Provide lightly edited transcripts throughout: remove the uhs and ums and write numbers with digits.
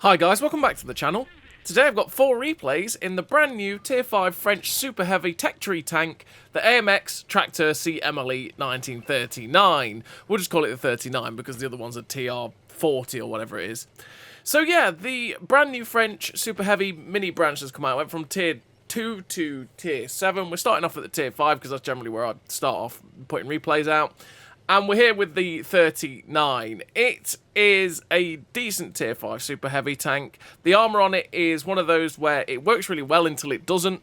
Hi guys, welcome back to the channel. Today I've got 4 replays in the brand new Tier 5 French super heavy tech tree tank, the AMX Tracteur C MLE 1939. We'll just call it the 39 because the other one's a TR40 or whatever it is. So yeah, the brand new French super heavy mini branch has come out. It went from Tier 2 to Tier 7. We're starting off at the Tier 5 because that's generally where I start off putting replays out. And we're here with the 39. It is a decent Tier 5 super heavy tank. The armour on it is one of those where it works really well until it doesn't.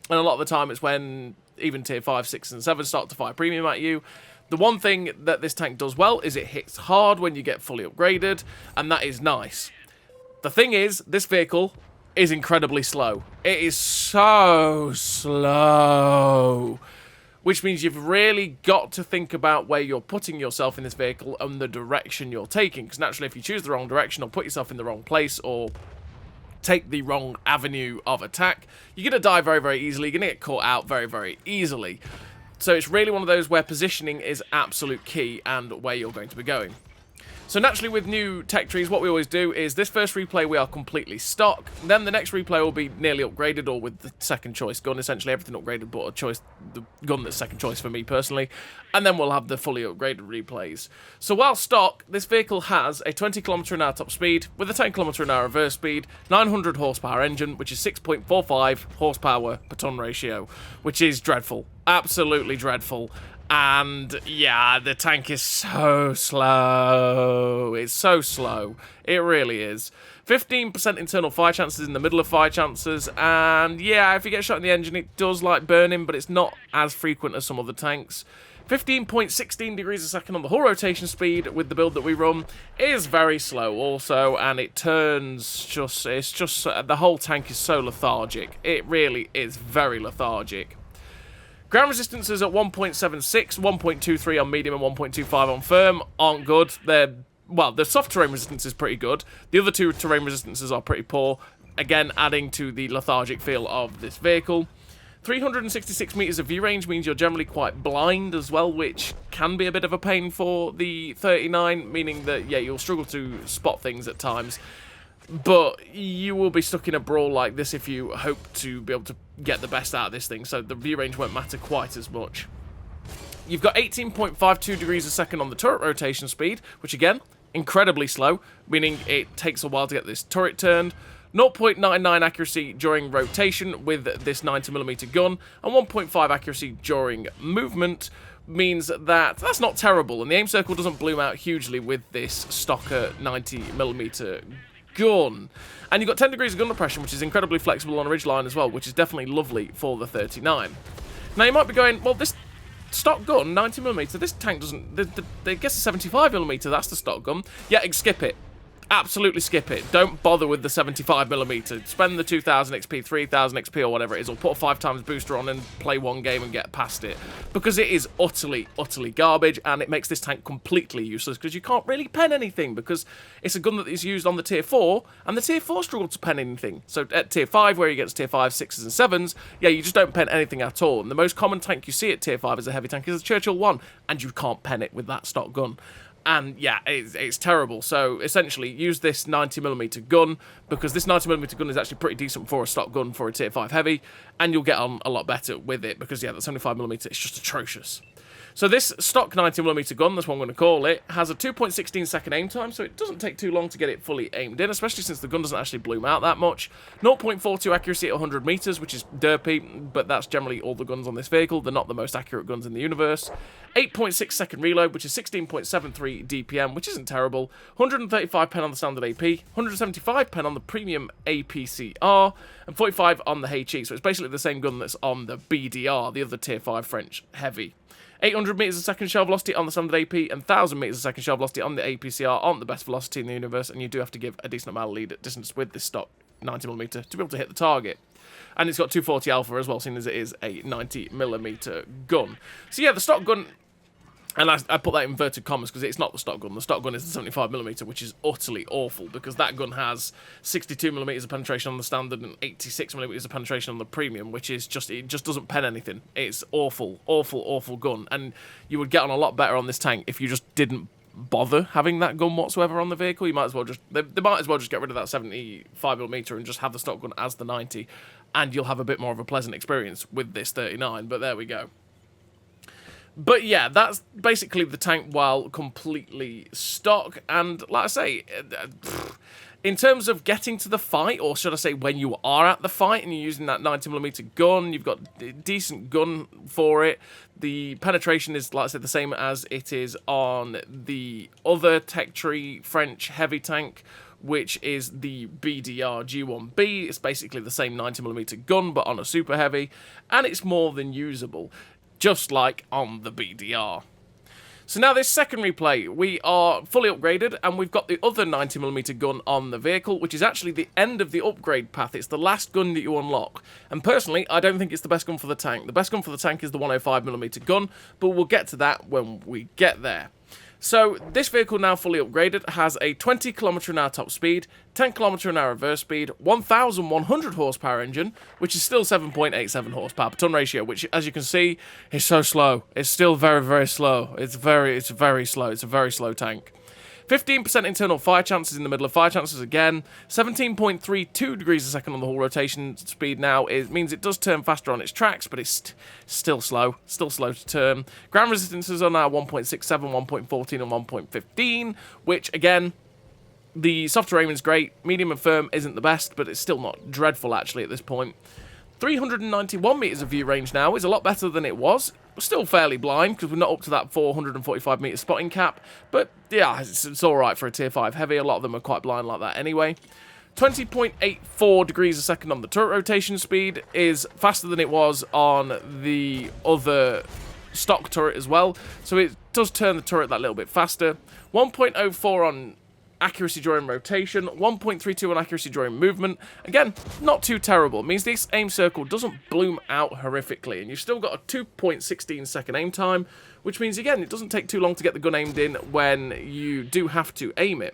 And a lot of the time it's when even Tier 5, 6 and 7 start to fire premium at you. The one thing that this tank does well is it hits hard when you get fully upgraded. And that is nice. The thing is, this vehicle is incredibly slow. It is so slow. Which means you've really got to think about where you're putting yourself in this vehicle and the direction you're taking. Because naturally, if you choose the wrong direction or put yourself in the wrong place or take the wrong avenue of attack, you're going to die very, very easily. You're going to get caught out very, very easily. So it's really one of those where positioning is absolute key and where you're going to be going. So naturally with new tech trees, what we always do is this first replay we are completely stock. Then the next replay will be nearly upgraded or with the second choice gun, essentially everything upgraded but the gun that's second choice for me personally. And then we'll have the fully upgraded replays. So while stock, this vehicle has a 20 km/h top speed with a 10 km/h reverse speed, 900 horsepower engine, which is 6.45 horsepower per ton ratio, which is dreadful. Absolutely dreadful. And yeah, the tank is so slow. It's so slow. It really is. 15% internal fire chances in the middle of fire chances. And yeah, if you get shot in the engine, it does like burning, but it's not as frequent as some other tanks. 15.16 degrees a second on the hull rotation speed with the build that we run is very slow also, and it turns the whole tank is so lethargic. It really is very lethargic. Ground resistances at 1.76, 1.23 on medium and 1.25 on firm aren't good. The soft terrain resistance is pretty good. The other two terrain resistances are pretty poor, again adding to the lethargic feel of this vehicle. 366 meters of view range means you're generally quite blind as well, which can be a bit of a pain for the 39, meaning that, yeah, you'll struggle to spot things at times. But you will be stuck in a brawl like this if you hope to be able to get the best out of this thing, so the view range won't matter quite as much. You've got 18.52 degrees a second on the turret rotation speed, which again, incredibly slow, meaning it takes a while to get this turret turned. 0.99 accuracy during rotation with this 90mm gun, and 1.5 accuracy during movement, means that that's not terrible, and the aim circle doesn't bloom out hugely with this stocker 90mm gun. And you've got 10 degrees of gun depression, which is incredibly flexible on a ridgeline as well, which is definitely lovely for the 39. Now you might be going, well, this stock gun, 90mm, this tank doesn't, I guess 75mm, that's the stock gun. Yeah, skip it. Absolutely skip it. Don't bother with the 75mm. Spend the 2000 XP, 3000 XP or whatever it is, or put a 5x booster on and play one game and get past it. Because it is utterly, utterly garbage, and it makes this tank completely useless because you can't really pen anything because it's a gun that is used on the Tier 4, and the Tier 4 struggle to pen anything. So at Tier 5, where you get to Tier 5, 6s and 7s, yeah, you just don't pen anything at all. And the most common tank you see at Tier 5 as a heavy tank is a Churchill 1, and you can't pen it with that stock gun. And yeah, it's terrible. So essentially, use this 90mm gun, because this 90mm gun is actually pretty decent for a stock gun for a Tier 5 heavy, and you'll get on a lot better with it, because yeah, that 75mm is just atrocious. So this stock 90mm gun, that's what I'm going to call it, has a 2.16 second aim time, so it doesn't take too long to get it fully aimed in, especially since the gun doesn't actually bloom out that much. 0.42 accuracy at 100 meters, which is derpy, but that's generally all the guns on this vehicle. They're not the most accurate guns in the universe. 8.6 second reload, which is 16.73 DPM, which isn't terrible. 135 pen on the standard AP, 175 pen on the premium APCR, and 45 on the HE, so it's basically the same gun that's on the BDR, the other Tier 5 French heavy. 800 meters a second shell velocity on the standard AP and 1000 meters a second shell velocity on the APCR aren't the best velocity in the universe, and you do have to give a decent amount of lead at distance with this stock 90mm to be able to hit the target. And it's got 240 alpha as well, seeing as it is a 90mm gun. So yeah, the stock gun, and I put that in inverted commas because it's not the stock gun. The stock gun is the 75mm, which is utterly awful, because that gun has 62mm of penetration on the standard and 86mm of penetration on the premium, which is it just doesn't pen anything. It's awful, awful, awful gun, and you would get on a lot better on this tank if you just didn't bother having that gun whatsoever on the vehicle. You might as well just they might as well just get rid of that 75mm and just have the stock gun as the 90, and you'll have a bit more of a pleasant experience with this 39. But there we go. But yeah, that's basically the tank while completely stock. And like I say, in terms of getting to the fight, or should I say when you are at the fight and you're using that 90mm gun, you've got a decent gun for it. The penetration is, like I said, the same as it is on the other Tech Tree French heavy tank, which is the BDR G1B. It's basically the same 90mm gun, but on a super heavy, and it's more than usable, just like on the BDR. So now this second replay, we are fully upgraded, and we've got the other 90mm gun on the vehicle, which is actually the end of the upgrade path. It's the last gun that you unlock. And personally, I don't think it's the best gun for the tank. The best gun for the tank is the 105mm gun, but we'll get to that when we get there. So this vehicle, now fully upgraded, has a 20km/h top speed, 10km/h reverse speed, 1,100 horsepower engine, which is still 7.87 horsepower per ton ratio, which, as you can see, is so slow. It's still very, very slow. It's very slow. It's a very slow tank. 15% internal fire chances in the middle of fire chances again. 17.32 degrees a second on the whole rotation speed now. It means it does turn faster on its tracks, but it's still slow. Still slow to turn. Ground resistances are now 1.67, 1.14 and 1.15, which, again, the soft terrain is great. Medium and firm isn't the best, but it's still not dreadful, actually, at this point. 391 metres of view range now is a lot better than it was. Still fairly blind, because we're not up to that 445 metre spotting cap. But, yeah, it's alright for a Tier 5 heavy. A lot of them are quite blind like that anyway. 20.84 degrees a second on the turret rotation speed is faster than it was on the other stock turret as well. So it does turn the turret that little bit faster. 1.04 on accuracy during rotation, 1.32 on accuracy during movement. Again, not too terrible. It means this aim circle doesn't bloom out horrifically, and you've still got a 2.16 second aim time, which means, again, it doesn't take too long to get the gun aimed in when you do have to aim it.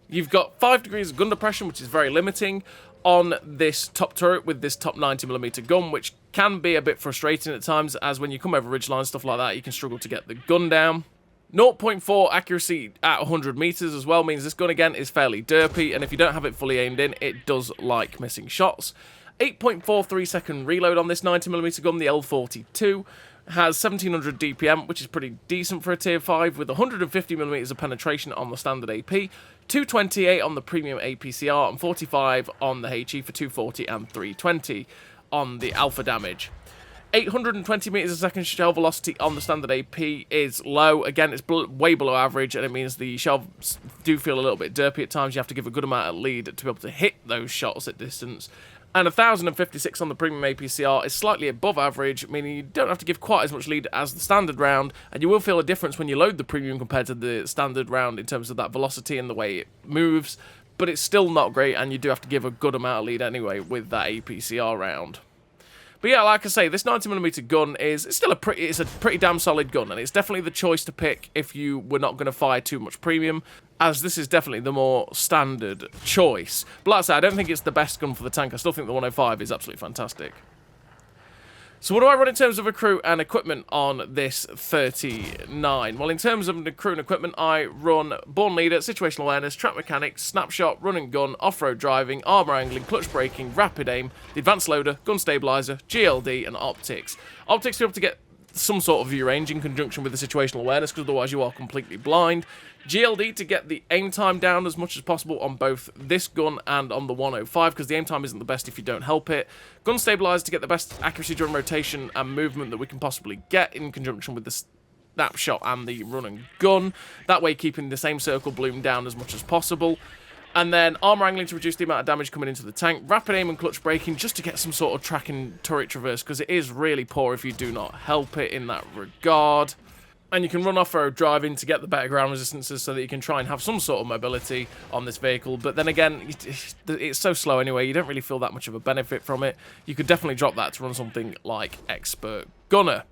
You've got 5 degrees of gun depression, which is very limiting on this top turret with this top 90mm gun, which can be a bit frustrating at times, as when you come over ridgeline, stuff like that, you can struggle to get the gun down. 0.4 accuracy at 100 metres as well means this gun, again, is fairly derpy, and if you don't have it fully aimed in, it does like missing shots. 8.43 second reload on this 90mm gun, the L42, has 1700 DPM, which is pretty decent for a Tier 5, with 150mm of penetration on the standard AP, 228 on the premium APCR, and 45 on the HE for 240 and 320 on the alpha damage. 820 metres a second shell velocity on the standard AP is low. Again, it's way below average, and it means the shells do feel a little bit derpy at times. You have to give a good amount of lead to be able to hit those shots at distance. And 1056 on the premium APCR is slightly above average, meaning you don't have to give quite as much lead as the standard round, and you will feel a difference when you load the premium compared to the standard round in terms of that velocity and the way it moves, but it's still not great, and you do have to give a good amount of lead anyway with that APCR round. But yeah, like I say, this 90mm gun it's a pretty damn solid gun, and it's definitely the choice to pick if you were not going to fire too much premium, as this is definitely the more standard choice. But like I say, I don't think it's the best gun for the tank. I still think the 105 is absolutely fantastic. So what do I run in terms of a crew and equipment on this 39? Well, in terms of the crew and equipment, I run Born Leader, Situational Awareness, Track Mechanics, Snapshot, Run and Gun, Off-Road Driving, Armour Angling, Clutch Braking, Rapid Aim, the Advanced Loader, Gun Stabilizer, GLD, and Optics. Optics to be able to get some sort of view range in conjunction with the Situational Awareness, because otherwise you are completely blind. GLD to get the aim time down as much as possible on both this gun and on the 105, because the aim time isn't the best if you don't help it. Gun Stabilizer to get the best accuracy during rotation and movement that we can possibly get in conjunction with the Snapshot and the Run and Gun. That way keeping the same circle bloom down as much as possible. And then Armour Angling to reduce the amount of damage coming into the tank. Rapid Aim and Clutch Braking just to get some sort of tracking turret traverse, because it is really poor if you do not help it in that regard. And you can run off-road driving to get the better ground resistances so that you can try and have some sort of mobility on this vehicle. But then again, it's so slow anyway, you don't really feel that much of a benefit from it. You could definitely drop that to run something like Expert Gunner.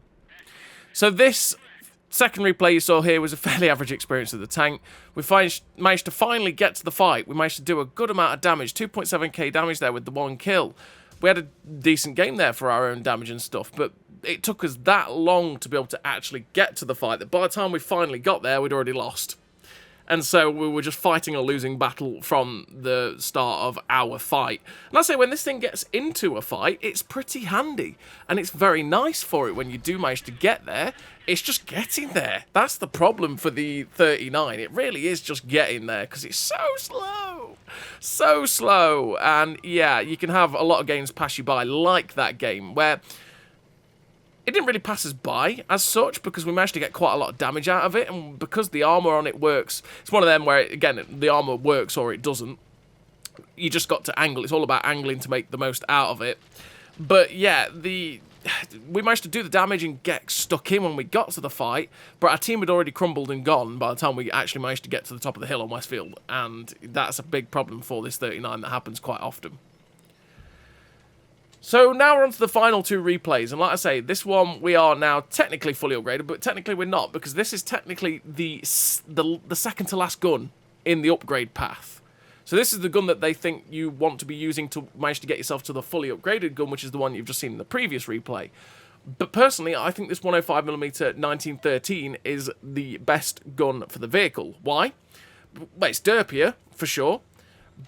So this second replay you saw here was a fairly average experience of the tank. We managed to finally get to the fight. We managed to do a good amount of damage, 2.7k damage there with the one kill. We had a decent game there for our own damage and stuff, but it took us that long to be able to actually get to the fight that by the time we finally got there, we'd already lost. And so we were just fighting a losing battle from the start of our fight. And I say, when this thing gets into a fight, it's pretty handy. And it's very nice for it when you do manage to get there. It's just getting there. That's the problem for the 39. It really is just getting there, because it's so slow. So slow. And yeah, you can have a lot of games pass you by, like that game, where it didn't really pass us by as such, because we managed to get quite a lot of damage out of it, and because the armour on it works, it's one of them where, again, the armour works or it doesn't. You just got to angle. It's all about angling to make the most out of it. But yeah, we managed to do the damage and get stuck in when we got to the fight, but our team had already crumbled and gone by the time we actually managed to get to the top of the hill on Westfield, and that's a big problem for this 39 that happens quite often. So now we're on to the final two replays, and like I say, this one we are now technically fully upgraded, but technically we're not, because this is technically the second to last gun in the upgrade path. So this is the gun that they think you want to be using to manage to get yourself to the fully upgraded gun, which is the one you've just seen in the previous replay. But personally, I think this 105mm 1913 is the best gun for the vehicle. Why? Well, it's derpier, for sure,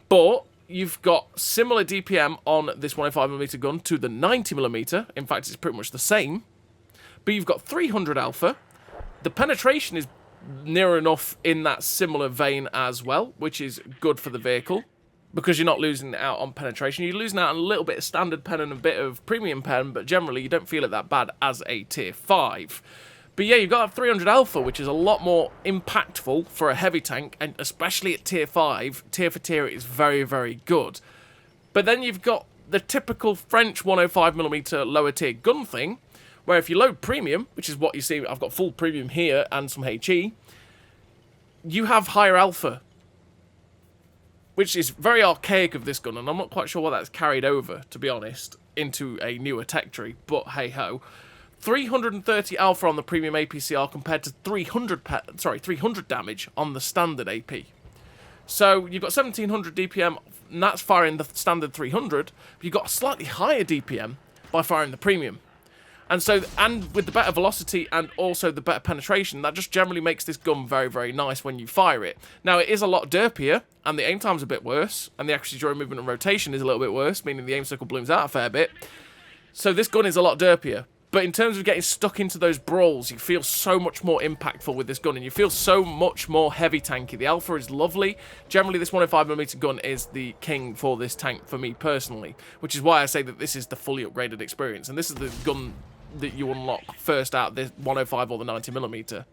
but you've got similar DPM on this 105mm gun to the 90mm. In fact, it's pretty much the same. But you've got 300 alpha. The penetration is near enough in that similar vein as well, which is good for the vehicle, because you're not losing out on penetration. You're losing out on a little bit of standard pen and a bit of premium pen, but generally you don't feel it that bad as a tier 5. But yeah, you've got 300 alpha, which is a lot more impactful for a heavy tank, and especially at tier 5, tier for tier, it is very, very good. But then you've got the typical French 105mm lower tier gun thing, where if you load premium, which is what you see, I've got full premium here and some HE, you have higher alpha, which is very archaic of this gun, and I'm not quite sure what that's carried over, to be honest, into a newer tech tree, but hey-ho. 330 alpha on the premium APCR compared to 300 damage on the standard AP. So you've got 1700 DPM, and that's firing the standard 300, but you've got a slightly higher DPM by firing the premium. And so, and with the better velocity and also the better penetration, that just generally makes this gun very, very nice when you fire it. Now, it is a lot derpier, and the aim time's a bit worse, and the accuracy during movement and rotation is a little bit worse, meaning the aim circle blooms out a fair bit. So this gun is a lot derpier. But in terms of getting stuck into those brawls, you feel so much more impactful with this gun, and you feel so much more heavy tanky. The alpha is lovely. Generally, this 105mm gun is the king for this tank for me personally, which is why I say that this is the fully upgraded experience, and this is the gun that you unlock first out, the 105 or the 90mm.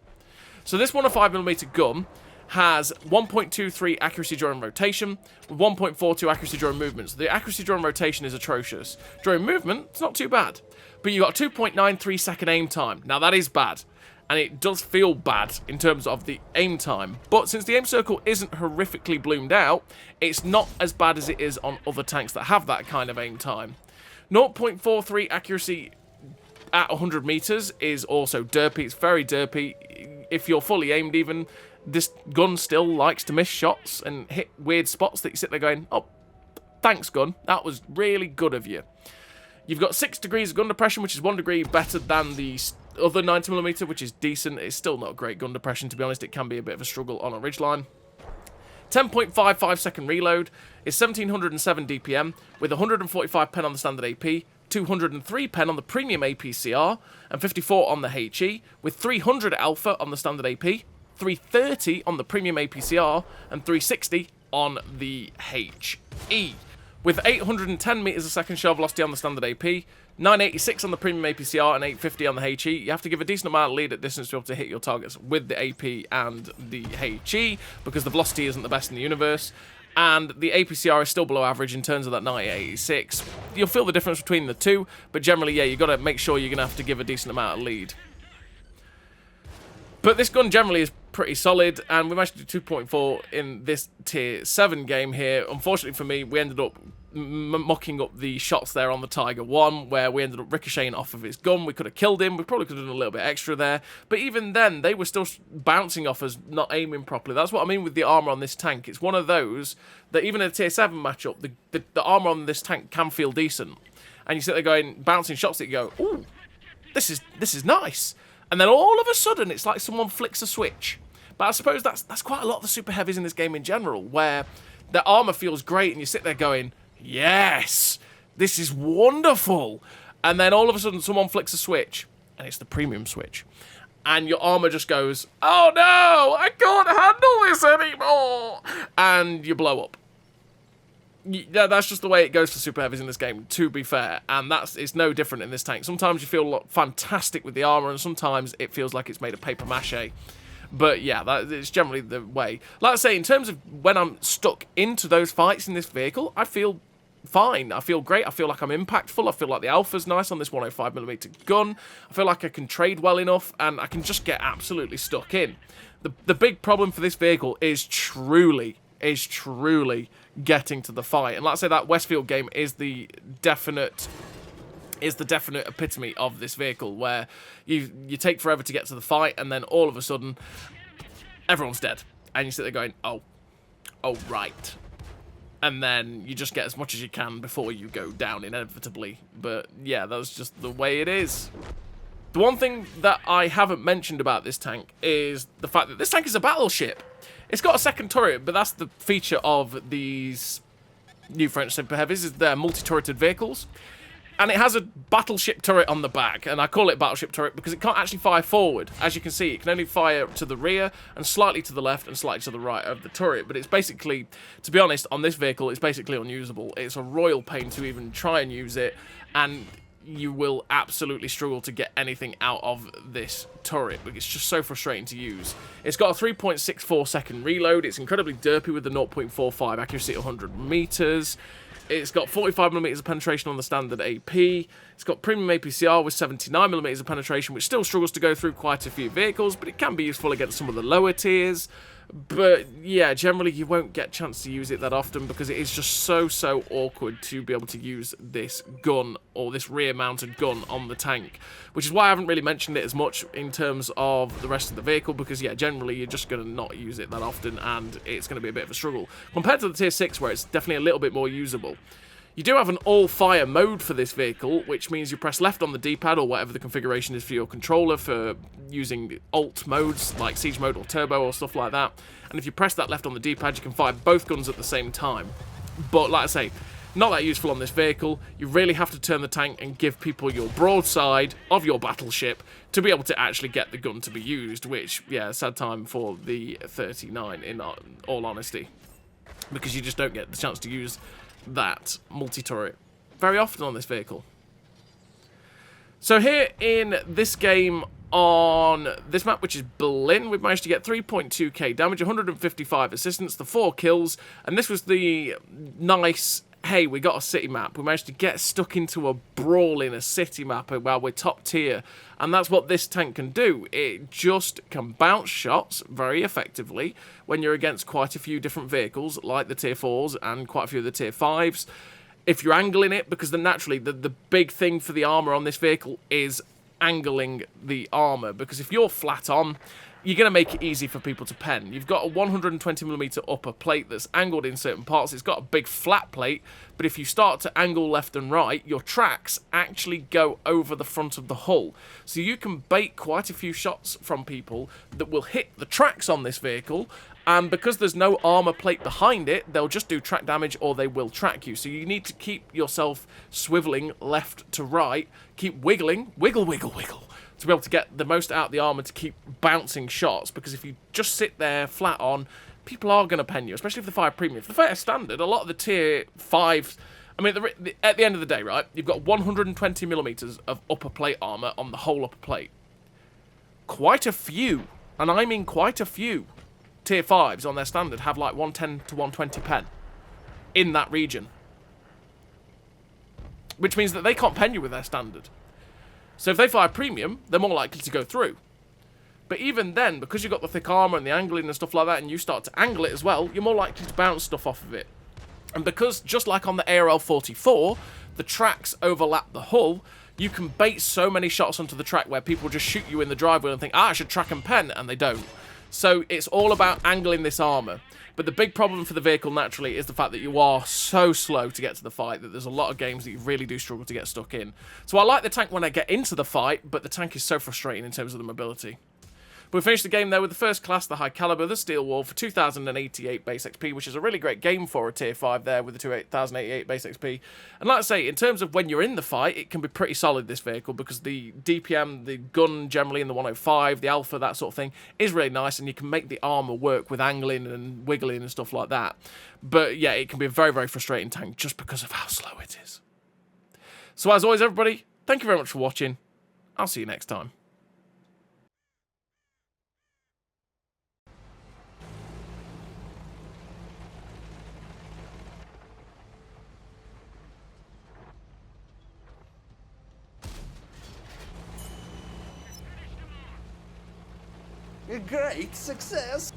So this 105mm gun has 1.23 accuracy during rotation, with 1.42 accuracy during movement. So the accuracy during rotation is atrocious. During movement, it's not too bad. But you got a 2.93 second aim time. Now that is bad, and it does feel bad in terms of the aim time. But since the aim circle isn't horrifically bloomed out, it's not as bad as it is on other tanks that have that kind of aim time. 0.43 accuracy at 100 meters is also derpy. It's very derpy. If you're fully aimed even, this gun still likes to miss shots and hit weird spots that you sit there going, oh, thanks gun, that was really good of you. You've got 6 degrees of gun depression, which is 1 degree better than the other 90mm, which is decent. It's still not great gun depression, to be honest. It can be a bit of a struggle on a ridgeline. 10.55 second reload is 1707 DPM, with 145 pen on the standard AP, 203 pen on the premium APCR, and 54 on the HE, with 300 alpha on the standard AP, 330 on the premium APCR, and 360 on the HE. With 810 meters a second shell velocity on the standard AP, 986 on the premium APCR, and 850 on the HE, you have to give a decent amount of lead at distance to be able to hit your targets with the AP and the HE, because the velocity isn't the best in the universe, and the APCR is still below average in terms of that 986. You'll feel the difference between the two, but generally, yeah, you've got to make sure you're going to have to give a decent amount of lead. But this gun generally is pretty solid, and we managed to do 2.4 in this tier 7 game here. Unfortunately for me, we ended up mucking up the shots there on the Tiger 1, where we ended up ricocheting off of his gun. We could have killed him. We probably could have done a little bit extra there. But even then, they were still bouncing off us, not aiming properly. That's what I mean with the armor on this tank. It's one of those that even in a tier 7 matchup, the armor on this tank can feel decent. And you sit there going, bouncing shots that you go, ooh, this is nice. And then all of a sudden, it's like someone flicks a switch. But I suppose that's quite a lot of the super heavies in this game in general, where their armor feels great and you sit there going, yes, this is wonderful. And then all of a sudden someone flicks a switch, and it's the premium switch. And your armor just goes, oh no, I can't handle this anymore. And you blow up. Yeah, that's just the way it goes for super heavies in this game, to be fair. And it's no different in this tank. Sometimes you feel fantastic with the armor, and sometimes it feels like it's made of paper mache. But yeah, it's generally the way. Like I say, in terms of when I'm stuck into those fights in this vehicle, I feel fine. I feel great. I feel like I'm impactful. I feel like the alpha's nice on this 105mm gun. I feel like I can trade well enough, and I can just get absolutely stuck in. The big problem for this vehicle is truly getting to the fight. And like I say, that Westfield game is the definite epitome of this vehicle, where you take forever to get to the fight, and then all of a sudden everyone's dead, and you sit there going, oh right. And then you just get as much as you can before you go down inevitably. But yeah, that's just the way it is. The one thing that I haven't mentioned about this tank is the fact that this tank is a battleship. It's got a second turret, but that's the feature of these new French super heavies, is they're multi-turreted vehicles. And it has a battleship turret on the back, and I call it battleship turret because it can't actually fire forward. As you can see, it can only fire to the rear and slightly to the left and slightly to the right of the turret. But it's basically, to be honest, on this vehicle, it's basically unusable. It's a royal pain to even try and use it, and you will absolutely struggle to get anything out of this turret, but it's just so frustrating to use. It's got a 3.64 second reload. It's incredibly derpy with the 0.45 accuracy at 100 meters. It's got 45mm of penetration on the standard AP. It's got premium APCR with 79mm of penetration, which still struggles to go through quite a few vehicles, but it can be useful against some of the lower tiers. But yeah, generally you won't get a chance to use it that often because it is just so awkward to be able to use this gun, or this rear-mounted gun, on the tank. Which is why I haven't really mentioned it as much in terms of the rest of the vehicle, because yeah, generally you're just going to not use it that often, and it's going to be a bit of a struggle. Compared to the Tier 6, where it's definitely a little bit more usable. You do have an all-fire mode for this vehicle, which means you press left on the D-pad, or whatever the configuration is for your controller, for using alt modes, like Siege mode or Turbo or stuff like that. And if you press that left on the D-pad, you can fire both guns at the same time. But, like I say, not that useful on this vehicle. You really have to turn the tank and give people your broadside of your battleship to be able to actually get the gun to be used, which, yeah, sad time for the 39, in all honesty. Because you just don't get the chance to use that multi-turret very often on this vehicle. So here in this game on this map, which is Berlin, we've managed to get 3.2k damage, 155 assistance, the 4 kills, and this was the nice, hey, we got a city map. We managed to get stuck into a brawl in a city map while we're top tier, and that's what this tank can do. It just can bounce shots very effectively when you're against quite a few different vehicles, like the Tier 4s and quite a few of the Tier 5s. If you're angling it, because then naturally the big thing for the armor on this vehicle is angling the armor, because if you're flat on, you're going to make it easy for people to pen. You've got a 120mm upper plate that's angled in certain parts. It's got a big flat plate, but if you start to angle left and right, your tracks actually go over the front of the hull. So you can bait quite a few shots from people that will hit the tracks on this vehicle, and because there's no armor plate behind it, they'll just do track damage or they will track you. So you need to keep yourself swiveling left to right, keep wiggling, wiggle, to be able to get the most out of the armor to keep bouncing shots, because if you just sit there flat on, people are going to pen you, especially if they fire premium. If they fire standard, a lot of the Tier 5s, I mean, at the end of the day, right, you've got 120mm of upper plate armor on the whole upper plate. Quite a few, and I mean quite a few, Tier 5s on their standard have like 110 to 120 pen in that region. Which means that they can't pen you with their standard. So if they fire premium, they're more likely to go through. But even then, because you've got the thick armor and the angling and stuff like that, and you start to angle it as well, you're more likely to bounce stuff off of it. And because, just like on the ARL-44, the tracks overlap the hull, you can bait so many shots onto the track where people just shoot you in the driveway and think, I should track and pen, and they don't. So it's all about angling this armor. But the big problem for the vehicle, naturally, is the fact that you are so slow to get to the fight that there's a lot of games that you really do struggle to get stuck in. So I like the tank when I get into the fight, but the tank is so frustrating in terms of the mobility. But we finished the game there with the first class, the High Caliber, the Steel Wall, for 2,088 base XP, which is a really great game for a Tier 5 there with the 2,088 base XP. And like I say, in terms of when you're in the fight, it can be pretty solid, this vehicle, because the DPM, the gun generally in the 105, the Alpha, that sort of thing, is really nice, and you can make the armour work with angling and wiggling and stuff like that. But yeah, it can be a very, very frustrating tank just because of how slow it is. So as always, everybody, thank you very much for watching. I'll see you next time. A great success!